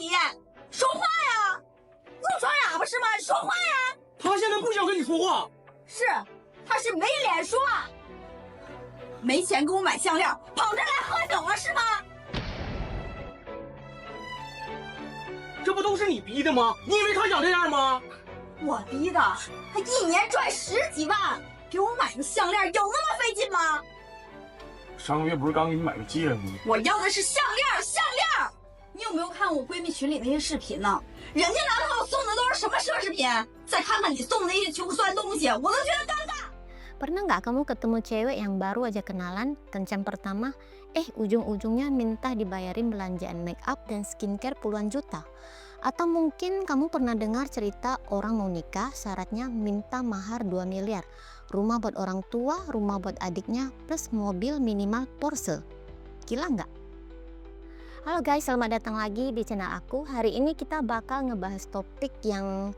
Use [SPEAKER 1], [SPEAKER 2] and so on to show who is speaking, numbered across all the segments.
[SPEAKER 1] 你？说话呀！你装哑巴是吗？说话呀！
[SPEAKER 2] 他现在不想跟你说话。
[SPEAKER 1] 是，他是没脸说。没钱给我买项链，跑这来喝酒了是吗？
[SPEAKER 2] 这不都是你逼的吗？你以为他想这样吗？
[SPEAKER 1] 我逼的，他一年赚10几万，给我买个项链有那么费劲吗？
[SPEAKER 2] 上个月不是刚给你买个戒指吗？
[SPEAKER 1] 我要的是项链，项链！你有没有看我闺蜜群里那些视频呢？人家男朋友送的都是什么奢侈品？再看看你送的那些穷酸东西，我都觉得尴尬。
[SPEAKER 3] Pernah nggak kamu ketemu cewek yang baru aja kenalan, kencan pertama, ujung-ujungnya minta dibayarin belanjaan make up dan skincare puluhan juta? Atau mungkin kamu pernah dengar cerita orang mau nikah, syaratnya minta mahar 2 miliar, rumah buat orang tua, rumah buat adiknya, plus mobil minimal Porsche. Gila nggak? Halo guys, selamat datang lagi di channel aku. Hari ini kita bakal ngebahas topik yang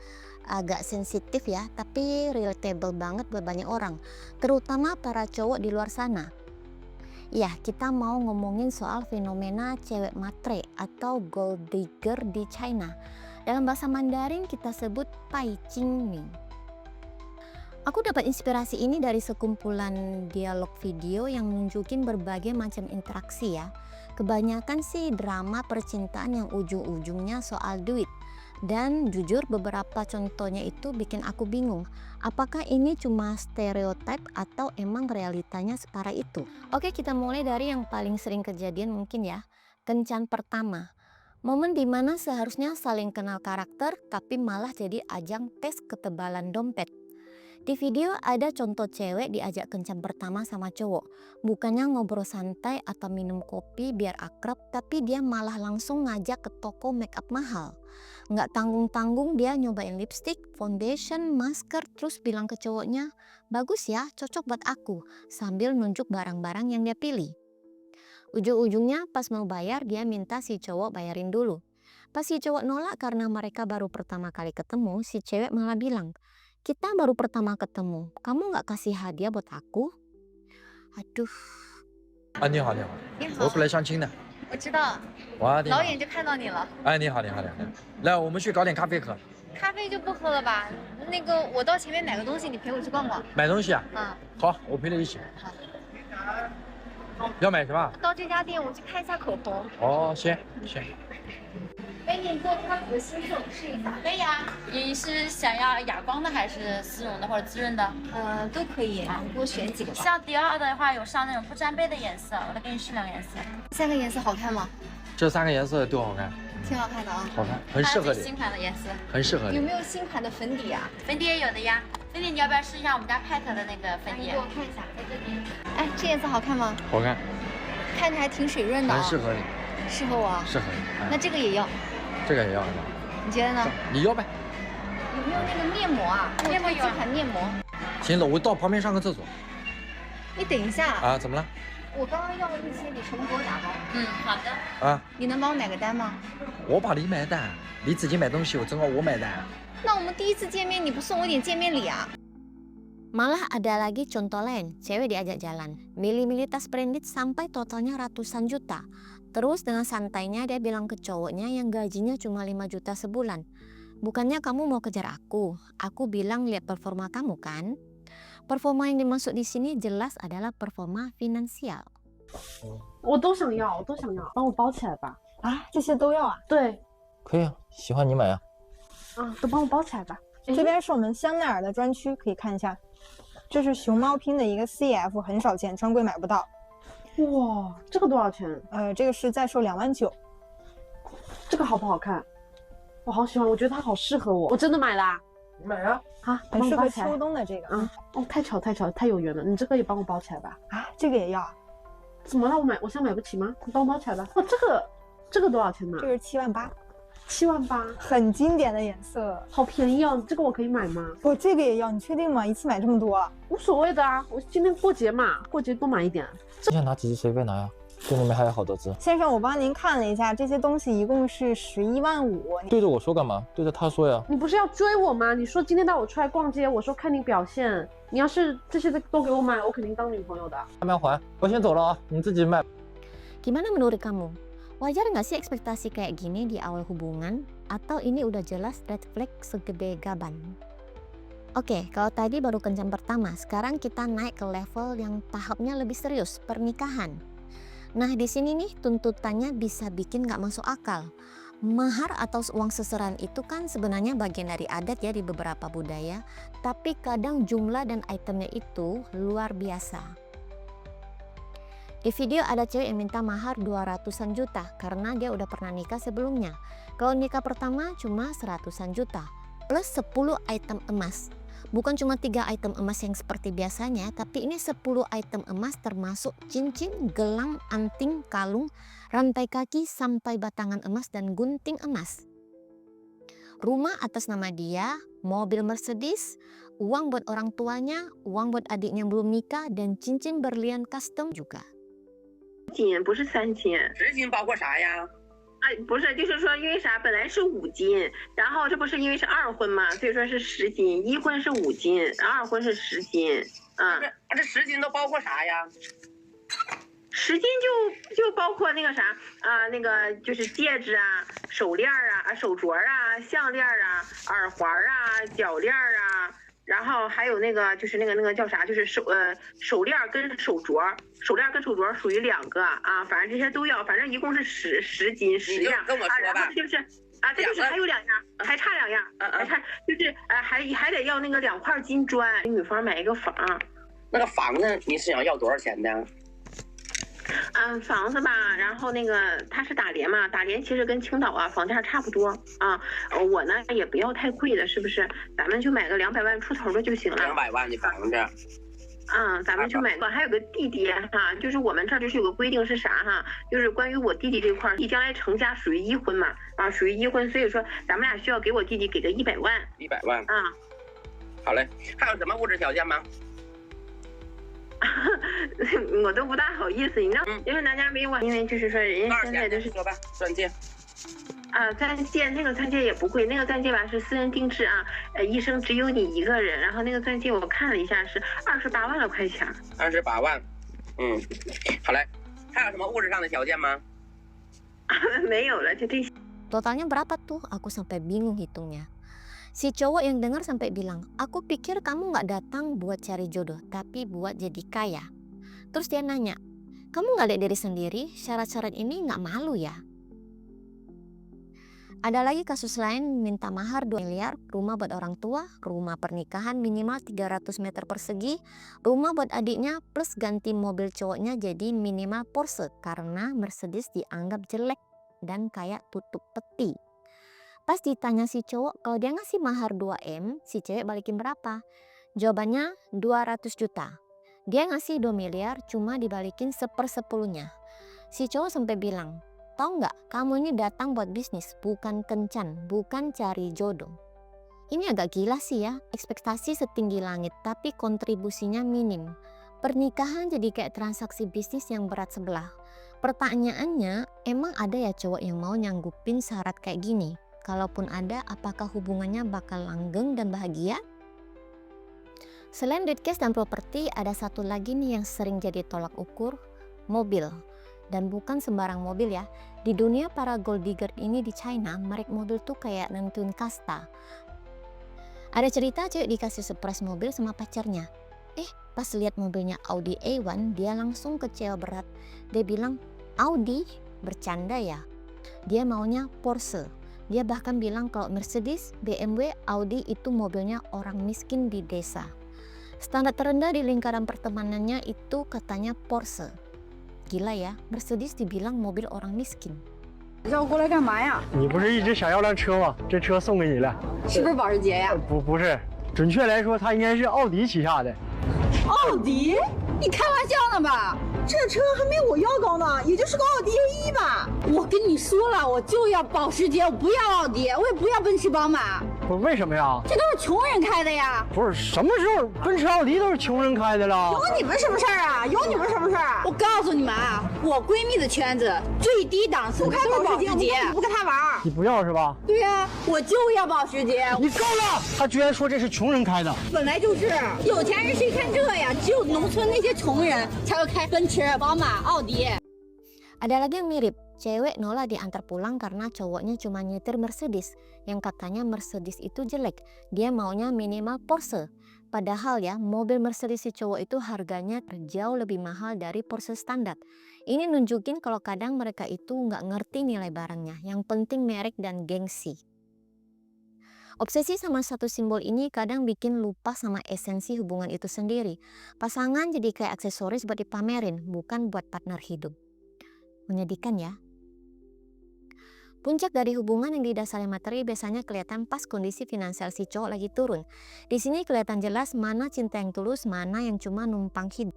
[SPEAKER 3] agak sensitif ya, tapi relatable banget buat banyak orang, terutama para cowok di luar sana. Ya, kita mau ngomongin soal fenomena cewek matre atau gold digger di China. Dalam bahasa Mandarin kita sebut pai qingming. Aku dapat inspirasi ini dari sekumpulan dialog video yang nunjukin berbagai macam interaksi ya. Kebanyakan sih drama percintaan yang ujung-ujungnya soal duit. Dan jujur beberapa contohnya itu bikin aku bingung, apakah ini cuma stereotip atau emang realitanya separah itu. Oke, kita mulai dari yang paling sering kejadian mungkin ya, kencan pertama. Momen dimana seharusnya saling kenal karakter tapi malah jadi ajang tes ketebalan dompet. Di video ada contoh cewek diajak kencan pertama sama cowok. Bukannya ngobrol santai atau minum kopi biar akrab, tapi dia malah langsung ngajak ke toko make up mahal. Nggak tanggung-tanggung dia nyobain lipstick, foundation, masker, terus bilang ke cowoknya, bagus ya, cocok buat aku, sambil nunjuk barang-barang yang dia pilih. Ujung-ujungnya pas mau bayar dia minta si cowok bayarin dulu. Pas si cowok nolak karena mereka baru pertama kali ketemu, si cewek malah bilang, kita baru pertama ketemu, kamu nggak kasih hadiah buat aku? Aduh.
[SPEAKER 4] 你好，你好，
[SPEAKER 5] 你好，
[SPEAKER 4] 我过来相亲的。
[SPEAKER 5] 我知道，
[SPEAKER 4] 哇，你好
[SPEAKER 5] 老远就看到你了。
[SPEAKER 4] 哎，你好，你好，你好。来，我们去搞点咖啡喝。
[SPEAKER 5] 咖啡就不喝了吧？那个，我到前面买个东西，你陪我去逛逛。
[SPEAKER 4] 买东西啊？
[SPEAKER 5] 啊，
[SPEAKER 4] 好，我陪你一起。
[SPEAKER 5] 好。
[SPEAKER 4] 要买什么？
[SPEAKER 5] 到这家店我去看一下口红。
[SPEAKER 4] 哦，行。
[SPEAKER 5] 美女，你给我看我的新色，试一下。可以啊。你是想要哑光的还是丝绒的或者滋润的？都可以，你给我选几个吧。
[SPEAKER 6] 像迪奥的话，有上那种不沾杯的颜色，我再给你试2个颜色。
[SPEAKER 5] 3个颜色好看吗？
[SPEAKER 4] 这3个颜色都好看。
[SPEAKER 5] 挺好看的啊。
[SPEAKER 4] 好看，很适合你。
[SPEAKER 6] 新款的颜色。
[SPEAKER 4] 很适合你。
[SPEAKER 5] 有没有新款的粉底啊？
[SPEAKER 6] 粉底也有的呀。粉底你要不要试一下我们家 Pat 的那个粉底？
[SPEAKER 5] 你给我看一下，在这边。哎，这颜色好看吗？
[SPEAKER 4] 好看。
[SPEAKER 5] 看着还挺水润的啊。
[SPEAKER 4] 很适合你。
[SPEAKER 5] 适合我。
[SPEAKER 4] 适合你。
[SPEAKER 5] 那这个也要。
[SPEAKER 4] 这个也要是吧？
[SPEAKER 5] 你觉得呢？
[SPEAKER 4] 你要呗。
[SPEAKER 5] 有没有那个面膜啊？面膜有几款面膜。
[SPEAKER 4] 行了，我到旁边上个厕所。
[SPEAKER 5] 你等一下
[SPEAKER 4] 啊，怎么了？
[SPEAKER 5] 我刚刚要了一些，你全部给我打包。
[SPEAKER 6] 好的。
[SPEAKER 4] 啊，
[SPEAKER 5] 你能帮我买个单吗？
[SPEAKER 4] 我帮你买单，你自己买东西，我正好我买单。
[SPEAKER 5] 那我们第一次见面，你不送我点见面礼啊？
[SPEAKER 3] Malah ada lagi contoh lain, cewek diajak jalan, milih-milih tas branded sampai totalnya ratusan juta. Terus dengan santainya dia bilang ke cowoknya yang gajinya cuma 5 juta sebulan. Bukannya kamu mau kejar aku bilang lihat performa kamu kan? Performa yang dimaksud di sini jelas adalah performa finansial.
[SPEAKER 7] 我都想要，帮我包起来吧。
[SPEAKER 8] 啊，这些都要啊？
[SPEAKER 7] 对，
[SPEAKER 4] 可以啊，喜欢你买啊。
[SPEAKER 7] 都帮我包起来吧。
[SPEAKER 8] 这边是我们香奈儿的专区，可以看一下。这是熊猫拼的一个 CF， 很少见，专柜买不到。
[SPEAKER 7] 哇，这个多少钱？
[SPEAKER 8] 这个是在售2万9。
[SPEAKER 7] 这个好不好看？我好喜欢，我觉得它好适合我。我真的买啦！
[SPEAKER 4] 你买啊？
[SPEAKER 7] 啊，
[SPEAKER 8] 很适合
[SPEAKER 7] 帮我包起来
[SPEAKER 8] 秋冬的这个。
[SPEAKER 7] 哦，太巧，太有缘了。你这个也帮我包起来吧。
[SPEAKER 8] 啊，这个也要？
[SPEAKER 7] 怎么了？我现在买不起吗？你帮我包起来吧。哦，这个多少钱呢？
[SPEAKER 8] 这个是7万8。
[SPEAKER 7] 7万8，
[SPEAKER 8] 很经典的颜色，
[SPEAKER 7] 好便宜哦！这个我可以买吗？
[SPEAKER 8] 我这个也要，你确定吗？一次买这么多？
[SPEAKER 7] 无所谓的啊，我今天过节嘛，过节多买一点。
[SPEAKER 4] 你想拿几只随便拿呀，店里面还有好多只。
[SPEAKER 8] 先生，我帮您看了一下，这些东西一共是11万5。
[SPEAKER 4] 对着我说干嘛？对着他说呀。
[SPEAKER 7] 你不是要追我吗？你说今天带我出来逛街，我说看你表现。你要是这些都给我买，我肯定当女朋友的。
[SPEAKER 4] 还没还？我先走了啊，你自己买。
[SPEAKER 3] Gimana menurut kamu? Wajar nggak sih ekspektasi kayak gini di awal hubungan? Atau ini udah jelas red flag segede gaban? Oke, kalau tadi baru kencan pertama, sekarang kita naik ke level yang tahapnya lebih serius, pernikahan. Nah di sini nih tuntutannya bisa bikin nggak masuk akal. Mahar atau uang seserahan itu kan sebenarnya bagian dari adat ya di beberapa budaya, tapi kadang jumlah dan itemnya itu luar biasa. Di video ada cewek yang minta mahar 200-an juta karena dia udah pernah nikah sebelumnya. Kalau nikah pertama cuma 100-an juta plus 10 item emas. Bukan cuma 3 item emas yang seperti biasanya, tapi ini 10 item emas termasuk cincin, gelang, anting, kalung, rantai kaki sampai batangan emas dan gunting emas. Rumah atas nama dia, mobil Mercedes, uang buat orang tuanya, uang buat adiknya belum nikah, dan cincin berlian custom juga.
[SPEAKER 9] 斤不是3斤
[SPEAKER 2] 10斤包括啥呀？
[SPEAKER 9] 不是，就是说，因为啥，本来是5斤，然后这不是因为是2婚嘛，所以说是10斤，1婚是5斤，2婚是10斤，
[SPEAKER 2] 这10斤都包括啥呀
[SPEAKER 9] ？10斤就包括那个啥那个就是戒指啊、手链啊、手镯啊、项链啊、耳环啊、脚链啊。然后还有那个就是那个叫啥，就是手链跟手镯，手链跟手镯属于2个啊，反正这些都要，反正一共是10斤10样啊，然后就是这就是还有2样，还差2样，还差就是还得要那个2块金砖，给女方买一个房。
[SPEAKER 2] 那个房子你是想要多少钱的？
[SPEAKER 9] 房子吧，然后那个它是打联嘛，打联其实跟青岛房价差不多啊。我呢也不要太贵的，是不是？咱们就买个200万出头的就行了。
[SPEAKER 2] 200万的房子。
[SPEAKER 9] 咱们就买个。还有个弟弟哈，就是我们这儿就是有个规定是啥哈，就是关于我弟弟这块儿，你将来成家属于1婚嘛，属于1婚，所以说咱们俩需要给我弟弟给个100万。
[SPEAKER 2] 100万。好嘞，还有什么物质条件吗？
[SPEAKER 9] 我都不大好意思，你知道，因为男家没我，因为就是说人家现在都是
[SPEAKER 2] 说吧，钻戒。
[SPEAKER 9] 钻戒那个钻戒也不贵，那个钻戒吧是私人定制啊，一生只有你一个人，然后那个钻戒我看了一下是28万了块钱。
[SPEAKER 2] 28万，好嘞，还有什么物质上的条件吗？
[SPEAKER 9] 没有了，就这些。
[SPEAKER 3] Totalnya berapa tuh? Aku sampai bingung hitungnya. Si cowok yang dengar sampai bilang, aku pikir kamu gak datang buat cari jodoh, tapi buat jadi kaya. Terus dia nanya, kamu gak lihat diri sendiri, syarat-syarat ini gak malu ya? Ada lagi kasus lain minta mahar 2 miliar, rumah buat orang tua, rumah pernikahan minimal 300 meter persegi, rumah buat adiknya plus ganti mobil cowoknya jadi minimal Porsche karena Mercedes dianggap jelek dan kayak tutup peti. Pas ditanya si cowok kalau dia ngasih mahar 2M, si cewek balikin berapa? Jawabannya 200 juta. Dia ngasih 2 miliar cuma dibalikin 1/10-nya. Si cowok sampai bilang, tahu nggak, kamu ini datang buat bisnis, bukan kencan, bukan cari jodoh. Ini agak gila sih ya, ekspektasi setinggi langit tapi kontribusinya minim. Pernikahan jadi kayak transaksi bisnis yang berat sebelah. Pertanyaannya, emang ada ya cowok yang mau nyanggupin syarat kayak gini? Kalaupun ada, apakah hubungannya bakal langgeng dan bahagia? Selain duit cash dan properti, ada satu lagi nih yang sering jadi tolak ukur, mobil. Dan bukan sembarang mobil ya. Di dunia para gold digger ini di China, merek mobil tuh kayak nentuin kasta. Ada cerita cewek dikasih surprise mobil sama pacarnya. Pas lihat mobilnya Audi A1, dia langsung kecewa berat. Dia bilang, Audi? Bercanda ya? Dia maunya Porsche. Dia bahkan bilang kalau Mercedes, BMW, Audi itu mobilnya orang miskin di desa. Standar terendah di lingkaran pertemanannya itu katanya Porsche. Gila ya, Mercedes dibilang mobil orang miskin.
[SPEAKER 8] 叫我过来干嘛呀？
[SPEAKER 10] 你不是一直想要辆车吗？这车送给你了。
[SPEAKER 8] 是不是保时捷呀？
[SPEAKER 10] 不是，准确来说，它应该是奥迪旗下的。
[SPEAKER 8] 奥迪？你开玩笑呢吧？这车还没我要高呢，也就是个奥迪 A1吧。我跟你说了，我就要保时捷，我不要奥迪，我也不要奔驰、宝马。
[SPEAKER 10] 不是为什么呀？
[SPEAKER 8] 这都是穷人开的呀。
[SPEAKER 10] 不是什么时候奔驰、奥迪都是穷人开的了？
[SPEAKER 8] 有你们什么事儿啊？有你们什么事儿啊？我告诉你们啊，我闺蜜的圈子最低档次都是保时捷，不跟他玩。
[SPEAKER 10] 你不要是吧？
[SPEAKER 8] 对呀，我就要保时捷。
[SPEAKER 10] 你够了！他居然说这是穷人开的。
[SPEAKER 8] 本来就是，有钱人谁看这呀？只有农村那些穷人才会开奔驰、宝马、奥迪。
[SPEAKER 3] Ada lagi yang mirip, cewek nolak diantar pulang karena cowoknya cuma nyetir Mercedes, yang katanya Mercedes itu jelek, dia maunya minimal Porsche. Padahal ya, mobil Mercedes si cowok itu harganya jauh lebih mahal dari Porsche standar. Ini nunjukin kalau kadang mereka itu nggak ngerti nilai barangnya, yang penting merek dan gengsi. Obsesi sama satu simbol ini kadang bikin lupa sama esensi hubungan itu sendiri. Pasangan jadi kayak aksesoris buat dipamerin, bukan buat partner hidup. Menyedihkan ya. Puncak dari hubungan yang didasari materi biasanya kelihatan pas kondisi finansial si cowok lagi turun. Di sini kelihatan jelas mana cinta yang tulus, mana yang cuma numpang hidup.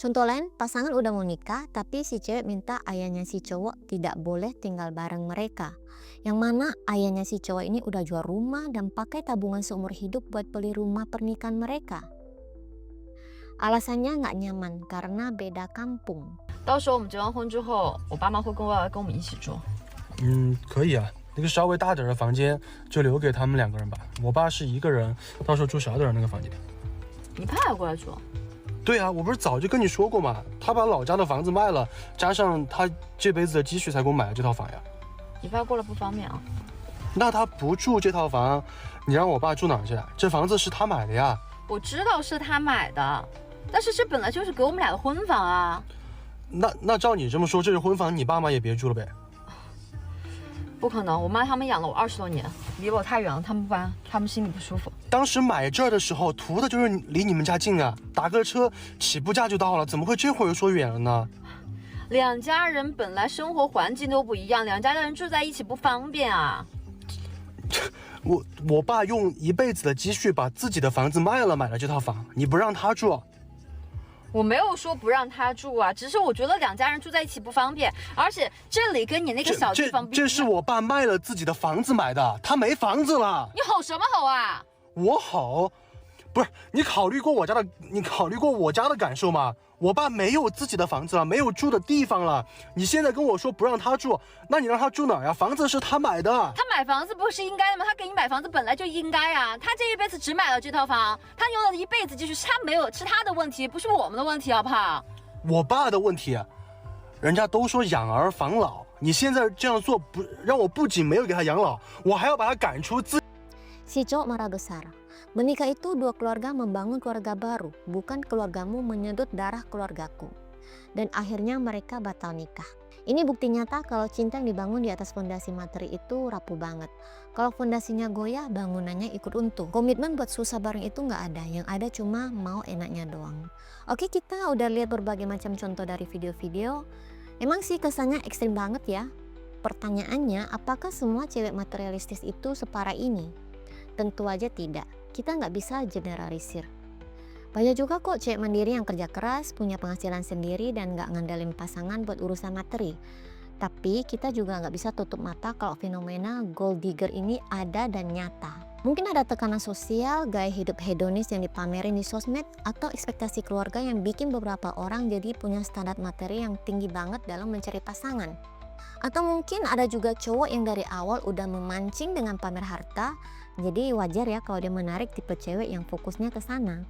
[SPEAKER 3] Contoh lain, pasangan udah mau nikah, tapi si cewek minta ayahnya si cowok tidak boleh tinggal bareng mereka. Yang mana ayahnya si cowok ini udah jual rumah dan pakai tabungan seumur hidup buat beli rumah pernikahan mereka. Alasannya nggak nyaman karena beda kampung.
[SPEAKER 5] 到时候我们结完婚之后，我爸妈会跟我跟我们一起住。
[SPEAKER 10] 可以啊，那个稍微大点的房间就留给他们2个人吧。我爸是1个人，到时候住小点的那个房间。
[SPEAKER 5] 你爸也过来住？
[SPEAKER 10] 对啊，我不是早就跟你说过吗？他把老家的房子卖了，加上他这辈子的积蓄才给我买了这套房呀。
[SPEAKER 5] 你爸过来不方便啊。
[SPEAKER 10] 那他不住这套房，你让我爸住哪儿去？这房子是他买的呀。
[SPEAKER 5] 我知道是他买的，但是这本来就是给我们俩的婚房啊。
[SPEAKER 10] 那照你这么说，这是婚房，你爸妈也别住了呗？
[SPEAKER 5] 不可能，我妈他们养了我20多年，离我太远了，他们不安，他们心里不舒服。
[SPEAKER 10] 当时买这儿的时候，图的就是离你们家近啊，打个车起步价就到了，怎么会这会儿又说远了呢？
[SPEAKER 5] 两家人本来生活环境都不一样，两家人住在一起不方便啊。
[SPEAKER 10] 我爸用一辈子的积蓄把自己的房子卖了，买了这套房，你不让他住？
[SPEAKER 5] 我没有说不让他住啊，只是我觉得两家人住在一起不方便，而且这里跟你那个小地方不一样。
[SPEAKER 10] 这是我爸卖了自己的房子买的，他没房子了。
[SPEAKER 5] 你吼什么吼啊？
[SPEAKER 10] 我吼，不是你考虑过我家的感受吗？我爸没有自己的房子了，没有住的地方了。你现在跟我说不让他住，那你让他住哪儿呀？房子是他买的。
[SPEAKER 5] 他买房子不是应该的吗？他给你买房子本来就应该啊。他这一辈子只买了这套房，他用了一辈子积蓄，是他没有，是他的问题，不是我们的问题，好不好？
[SPEAKER 10] 我爸的问题，人家都说养儿防老，你现在这样做不让我不仅没有给他养老，我还要把他赶出自。
[SPEAKER 3] Si cowok marah besar. Menikah itu dua keluarga membangun keluarga baru, bukan keluargamu menyedot darah keluargaku. Dan akhirnya mereka batal nikah. Ini bukti nyata kalau cinta yang dibangun di atas fondasi materi itu rapuh banget. Kalau fondasinya goyah, bangunannya ikut runtuh. Komitmen buat susah bareng itu nggak ada, yang ada cuma mau enaknya doang. Oke, kita udah lihat berbagai macam contoh dari video-video. Emang sih kesannya ekstrim banget ya. Pertanyaannya, apakah semua cewek materialistis itu separah ini? Tentu aja tidak. Kita nggak bisa generalisir. Banyak juga kok cewek mandiri yang kerja keras, punya penghasilan sendiri dan nggak ngandelin pasangan buat urusan materi. Tapi kita juga nggak bisa tutup mata kalau fenomena gold digger ini ada dan nyata. Mungkin ada tekanan sosial, gaya hidup hedonis yang dipamerin di sosmed, atau ekspektasi keluarga yang bikin beberapa orang jadi punya standar materi yang tinggi banget dalam mencari pasangan. Atau mungkin ada juga cowok yang dari awal udah memancing dengan pamer harta, jadi wajar ya kalau dia menarik tipe cewek yang fokusnya ke sana.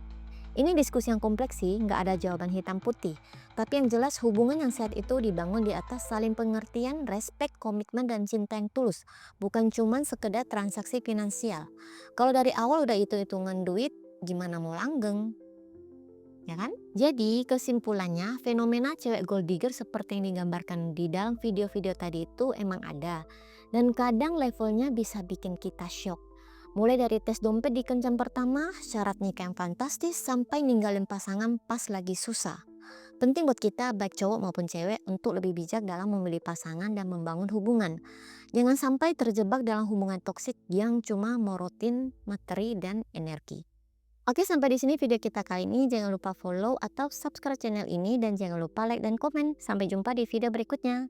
[SPEAKER 3] Ini diskusi yang kompleks sih, nggak ada jawaban hitam putih. Tapi yang jelas hubungan yang sehat itu dibangun di atas saling pengertian, respek, komitmen, dan cinta yang tulus. Bukan cuman sekedar transaksi finansial. Kalau dari awal udah hitung-hitungan duit, gimana mau langgeng? Ya kan? Jadi kesimpulannya, fenomena cewek gold digger seperti yang digambarkan di dalam video-video tadi itu emang ada. Dan kadang levelnya bisa bikin kita shock. Mulai dari tes dompet di kencan pertama, syarat nikah yang fantastis, sampai ninggalin pasangan pas lagi susah. Penting buat kita baik cowok maupun cewek untuk lebih bijak dalam memilih pasangan dan membangun hubungan. Jangan sampai terjebak dalam hubungan toksik yang cuma morotin materi dan energi. Oke, sampai di sini video kita kali ini. Jangan lupa follow atau subscribe channel ini dan jangan lupa like dan komen. Sampai jumpa di video berikutnya.